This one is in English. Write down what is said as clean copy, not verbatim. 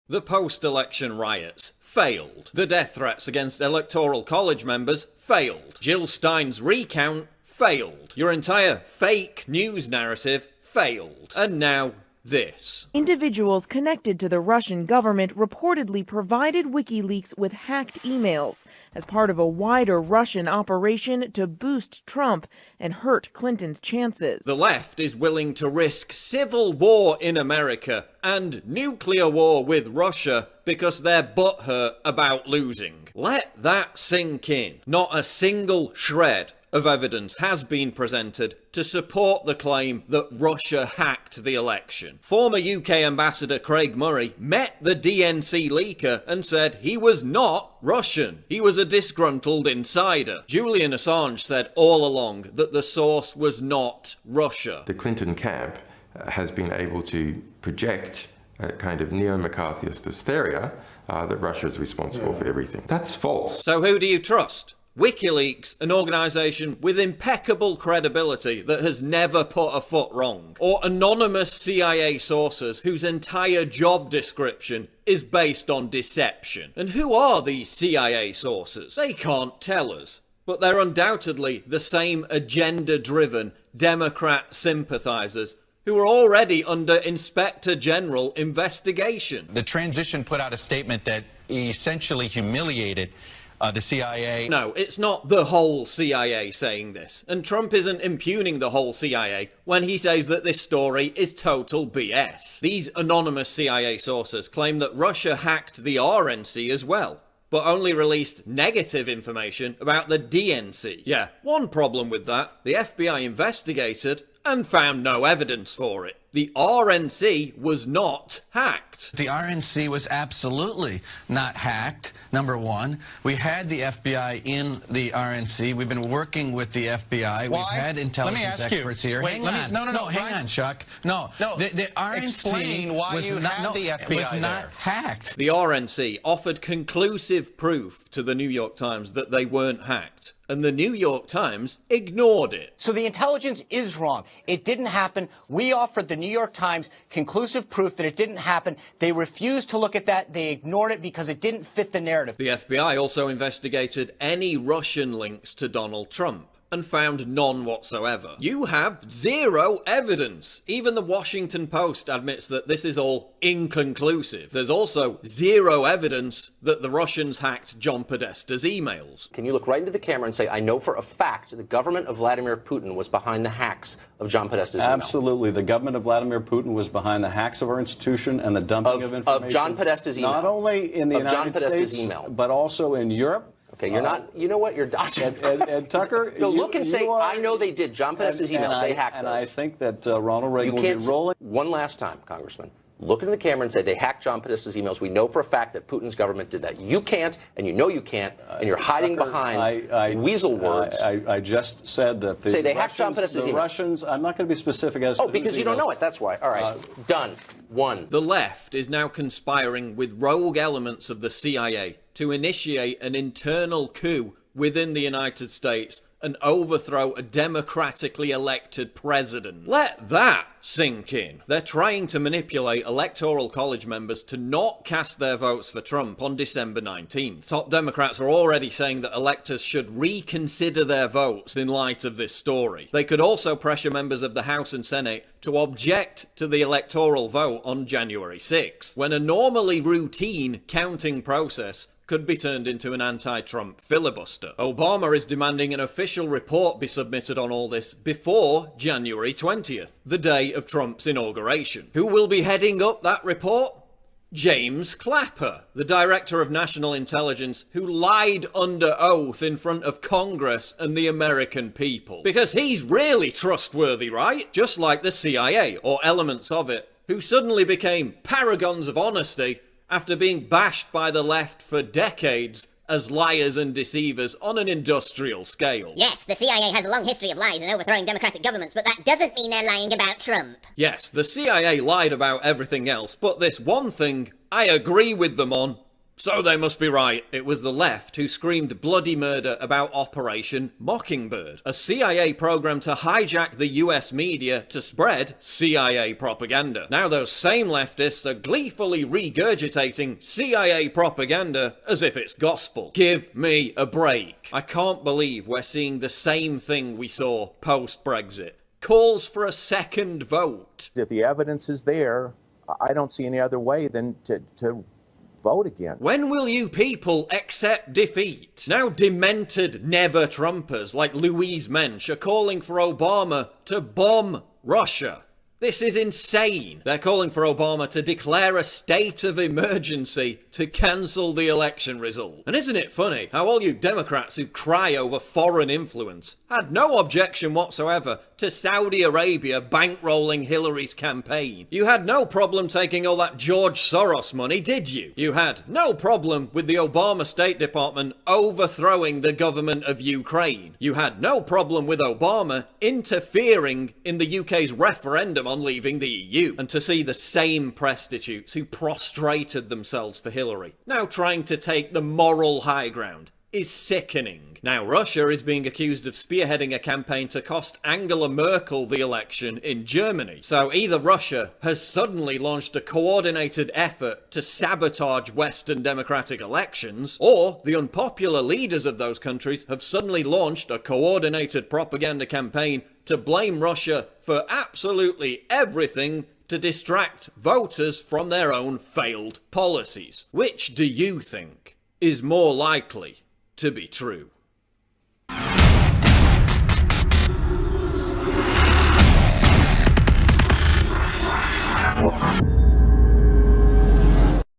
The post-election riots failed. The death threats against Electoral College members failed. Jill Stein's recount failed. Your entire fake news narrative failed. And now this. Individuals connected to the Russian government reportedly provided WikiLeaks with hacked emails as part of a wider Russian operation to boost Trump and hurt Clinton's chances. The left is willing to risk civil war in America and nuclear war with Russia because they're butthurt about losing. Let that sink in. Not a single shred of evidence has been presented to support the claim that Russia hacked the election. Former UK Ambassador Craig Murray met the DNC leaker and said he was not Russian. He was a disgruntled insider. Julian Assange said all along that the source was not Russia. The Clinton camp has been able to project a kind of neo-McCarthyist hysteria that Russia is responsible for everything. That's false. So who do you trust? WikiLeaks, an organisation with impeccable credibility that has never put a foot wrong, or anonymous CIA sources whose entire job description is based on deception? And who are these CIA sources? They can't tell us, but they're undoubtedly the same agenda-driven Democrat sympathisers who are already under Inspector General investigation. The transition put out a statement that essentially humiliated the CIA. No, it's not the whole CIA saying this. And Trump isn't impugning the whole CIA when he says that this story is total BS. These anonymous CIA sources claim that Russia hacked the RNC as well, but only released negative information about the DNC. Yeah, one problem with that, the FBI investigated and found no evidence for it. The RNC was not hacked. The RNC was absolutely not hacked, number one. We had the FBI in the RNC. We've been working with the FBI. Why? We've had intelligence experts here. Wait, hang on. No, hang on, Chuck. No, the RNC explain why was you not, had the FBI was not there. hacked. The RNC offered conclusive proof to the New York Times that they weren't hacked, and the New York Times ignored it. So the intelligence is wrong. It didn't happen. We offered the New York Times conclusive proof that it didn't happen. They refused to look at that. They ignored it because it didn't fit the narrative. The FBI also investigated any Russian links to Donald Trump and found none whatsoever. You have zero evidence. Even the Washington Post admits that this is all inconclusive. There's also zero evidence that the Russians hacked John Podesta's emails. Can you look right into the camera and say, I know for a fact the government of Vladimir Putin was behind the hacks of John Podesta's email? Absolutely. The government of Vladimir Putin was behind the hacks of our institution and the dumping of information. Of John Podesta's email. Not only in the United States, email. but also in Europe. Okay, you're not, you know what, you're dodging. And Tucker, no, look and say, I know they did. John Podesta's emails, they hacked those. And I think that Ronald Reagan will be rolling. One last time, Congressman. Look into the camera and say they hacked John Podesta's emails. We know for a fact that Putin's government did that. You can't, and you know you can't, and you're hiding Tucker, behind weasel words. I just said that the say they hacked John Podesta's emails. Russians, I'm not going to be specific as to Oh, because you don't know it, that's why. All right, done. One. The left is now conspiring with rogue elements of the CIA to initiate an internal coup within the United States and overthrow a democratically elected president. Let that sink in. They're trying to manipulate Electoral College members to not cast their votes for Trump on December 19th. Top Democrats are already saying that electors should reconsider their votes in light of this story. They could also pressure members of the House and Senate to object to the electoral vote on January 6th, when a normally routine counting process could be turned into an anti-Trump filibuster. Obama is demanding an official report be submitted on all this before January 20th, the day of Trump's inauguration. Who will be heading up that report? James Clapper, the Director of National Intelligence who lied under oath in front of Congress and the American people. Because he's really trustworthy, right? Just like the CIA, or elements of it, who suddenly became paragons of honesty after being bashed by the left for decades as liars and deceivers on an industrial scale. Yes, the CIA has a long history of lies and overthrowing democratic governments, but that doesn't mean they're lying about Trump. Yes, the CIA lied about everything else, but this one thing, I agree with them on. So they must be right. It was the left who screamed bloody murder about Operation Mockingbird, a CIA program to hijack the US media to spread CIA propaganda. Now those same leftists are gleefully regurgitating CIA propaganda as if it's gospel. Give me a break. I can't believe we're seeing the same thing we saw post-Brexit. Calls for a second vote. If the evidence is there, I don't see any other way than to vote again. When will you people accept defeat? Now demented never-Trumpers like Louise Mensch are calling for Obama to bomb Russia. This is insane. They're calling for Obama to declare a state of emergency to cancel the election result. And isn't it funny how all you Democrats who cry over foreign influence had no objection whatsoever to Saudi Arabia bankrolling Hillary's campaign? You had no problem taking all that George Soros money, did you? You had no problem with the Obama State Department overthrowing the government of Ukraine. You had no problem with Obama interfering in the UK's referendum on leaving the EU. And to see the same prostitutes who prostrated themselves for Hillary now trying to take the moral high ground is sickening. Now Russia is being accused of spearheading a campaign to cost Angela Merkel the election in Germany. So either Russia has suddenly launched a coordinated effort to sabotage Western democratic elections, or the unpopular leaders of those countries have suddenly launched a coordinated propaganda campaign to blame Russia for absolutely everything to distract voters from their own failed policies. Which do you think is more likely to be true? Wow.